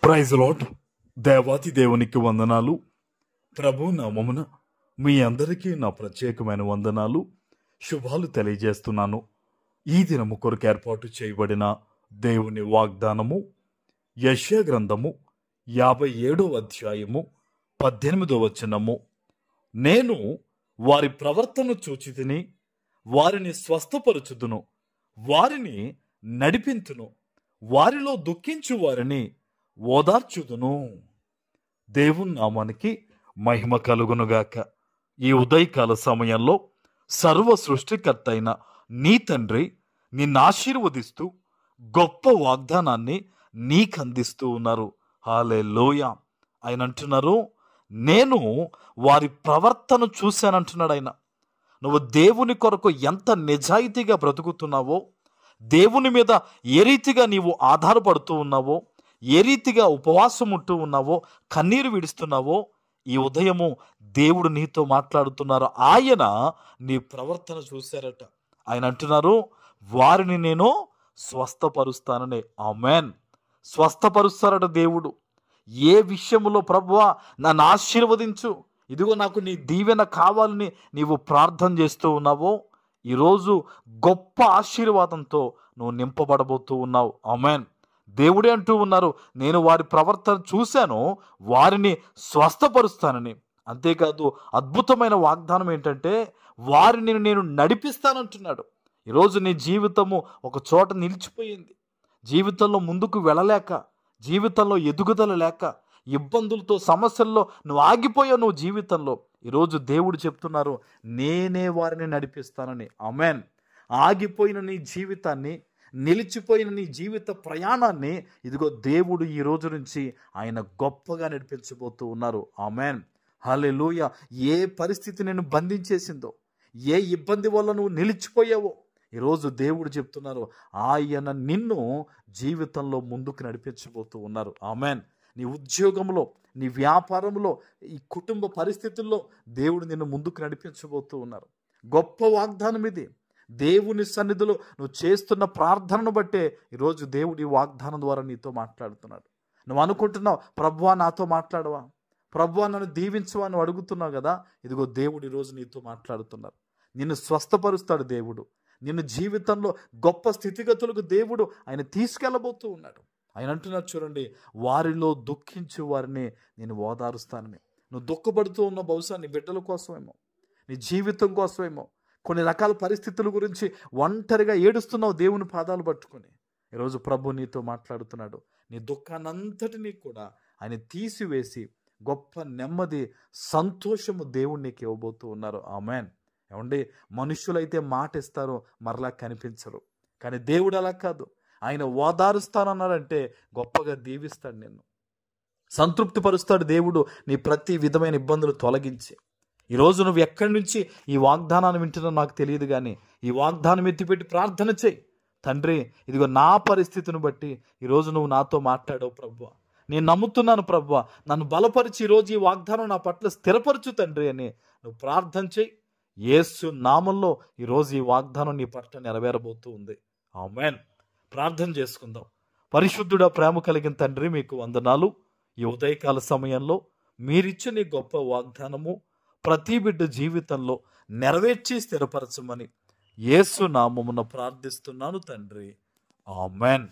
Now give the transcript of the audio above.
Praise lord. దేవాతి దేవునికి వందనాలు. ప్రభు నామమున మీ అందరికీ నా ప్రత్యేకమైన వందనాలు, శుభాలు తెలియజేస్తున్నాను. ఈ దినము కొరకు ఏర్పాటు చేయబడిన దేవుని వాగ్దానము యెషయా గ్రంథము 57వ అధ్యాయము 18వ వచనము. నేను వారి ప్రవర్తన చూచితిని, వారిని స్వస్థపరచుదును, వారిని నడిపింతును, వారిలో దుఃఖించు వారిని ఓదార్చుదును. దేవుని నామానికి మహిమ కలుగునుగాక. ఈ ఉదయకాల సమయంలో సర్వ సృష్టికర్త అయిన నీ తండ్రి నిన్ను ఆశీర్వదిస్తూ గొప్ప వాగ్దానాన్ని నీకు అందిస్తూ ఉన్నారు. హల్లెలూయా. ఆయన అంటున్నారు, నేను వారి ప్రవర్తన చూశానంటున్నాడు ఆయన. నువ్వు దేవుని కొరకు ఎంత నిజాయితీగా బ్రతుకుతున్నావో, దేవుని మీద ఏ రీతిగా నీవు ఆధారపడుతూ ఉన్నావో, ఏ రీతిగా ఉపవాసం ఉంటూ ఉన్నావో, కన్నీరు విడుస్తున్నావో, ఈ ఉదయము దేవుడు నీతో మాట్లాడుతున్నారు. ఆయన నీ ప్రవర్తన చూశారట. ఆయన అంటున్నారు, వారిని నేను స్వస్థపరుస్తానని. ఆమేన్. స్వస్థపరుస్తారట దేవుడు. ఏ విషయంలో ప్రభువా నన్ను ఆశీర్వదించు, ఇదిగో నాకు నీ దీవెన కావాలని నీవు ప్రార్థన చేస్తూ ఉన్నావో, ఈరోజు గొప్ప ఆశీర్వాదంతో నువ్వు నింపబడబోతూ ఉన్నావు. ఆమేన్. దేవుడే అంటూ ఉన్నారు, నేను వారి ప్రవర్తన చూశాను, వారిని స్వస్థపరుస్తానని. అంతేకాదు అద్భుతమైన వాగ్దానం ఏంటంటే, వారిని నేను నడిపిస్తానంటున్నాడు. ఈరోజు నీ జీవితము ఒక చోట నిలిచిపోయింది. జీవితంలో ముందుకు వెళ్ళలేక, జీవితంలో ఎదుగుదల లేక, ఇబ్బందులతో సమస్యల్లో నువ్వు ఆగిపోయావు. నువ్వు జీవితంలో ఈరోజు దేవుడు చెప్తున్నారు, నేనే వారిని నడిపిస్తానని. ఆమేన్. ఆగిపోయిన నీ జీవితాన్ని, నిలిచిపోయిన నీ జీవిత ప్రయాణాన్ని ఇదిగో దేవుడు ఈ రోజు నుంచి ఆయన గొప్పగా నడిపించబోతూ ఉన్నారు. ఆమేన్. హల్లెలూయా. ఏ పరిస్థితి నేను బంధించేసిందో, ఏ ఇబ్బంది వల్ల నువ్వు నిలిచిపోయావో, ఈరోజు దేవుడు చెప్తున్నారు, ఆయన నిన్ను జీవితంలో ముందుకు నడిపించబోతూ ఉన్నారు. ఆమేన్. నీ ఉద్యోగంలో, నీ వ్యాపారంలో, ఈ కుటుంబ పరిస్థితుల్లో దేవుడు నిన్ను ముందుకు నడిపించబోతూ ఉన్నారు. గొప్ప వాగ్దానం ఇది. దేవుని సన్నిధిలో నువ్వు చేస్తున్న ప్రార్థనను బట్టే ఈరోజు దేవుడి వాగ్దానం ద్వారా నీతో మాట్లాడుతున్నాడు. నువ్వు అనుకుంటున్నావు, ప్రభువా నాతో మాట్లాడవా, ప్రభువా నన్ను దీవించవా నువ్వు అడుగుతున్నావు కదా. ఇదిగో దేవుడు ఈరోజు నీతో మాట్లాడుతున్నారు. నిన్ను స్వస్థపరుస్తాడు దేవుడు. నిన్ను జీవితంలో గొప్ప స్థితిగతులకు దేవుడు ఆయన తీసుకెళ్ళబోతూ ఉన్నాడు. ఆయన అంటున్నారు చూడండి, వారిలో దుఃఖించే వారిని నేను ఓదారుస్తానని. నువ్వు దుఃఖపడుతూ ఉన్న బహుశా నీ బిడ్డల కోసమేమో, నీ జీవితం కోసమేమో, కొన్ని రకాల పరిస్థితుల గురించి ఒంటరిగా ఏడుస్తున్నావు దేవుని పాదాలు పట్టుకొని. ఈరోజు ప్రభు నీతో మాట్లాడుతున్నాడు. నీ దుఃఖాన్నంతటినీ కూడా ఆయన తీసివేసి గొప్ప నెమ్మది, సంతోషము దేవుడు నీకు ఇవ్వబోతూ ఉన్నారు. ఆమేన్. ఏమండి, మనుషులైతే మాట ఇస్తారు, మరలా కనిపించరు. కానీ దేవుడు అలా కాదు. ఆయన ఓదారుస్తానన్నాడంటే గొప్పగా దీవిస్తాడు, నిన్ను సంతృప్తి పరుస్తాడు దేవుడు. నీ ప్రతి విధమైన ఇబ్బందులు తొలగించి, ఈరోజు నువ్వు ఎక్కడి నుంచి ఈ వాగ్దానాన్ని వింటున్నావు నాకు తెలియదు, కానీ ఈ వాగ్దానం ఎత్తిపెట్టి ప్రార్థన చేయి. తండ్రి, ఇదిగో నా పరిస్థితిని బట్టి ఈరోజు నువ్వు నాతో మాట్లాడావు ప్రభువా, నేను నమ్ముతున్నాను ప్రభువా, నన్ను బలపరిచి ఈరోజు ఈ వాగ్దానం నా పట్ల స్థిరపరచు తండ్రి అని నువ్వు ప్రార్థన చేయి. యేసు నామంలో ఈరోజు ఈ వాగ్దానం నీ పట్ల నెరవేరబోతూ ఉంది. ఆమేన్. ప్రార్థన చేసుకుందాం. పరిశుద్ధుడా, ప్రేమ కలిగిన తండ్రి, మీకు వందనాలు. ఈ ఉదయకాల సమయంలో మీరిచ్చిన ఈ గొప్ప వాగ్దానము ప్రతి బిడ్డ జీవితంలో నెరవేర్చి స్థిరపరచమని యేసు నామమున ప్రార్థిస్తున్నాను తండ్రి. ఆమేన్.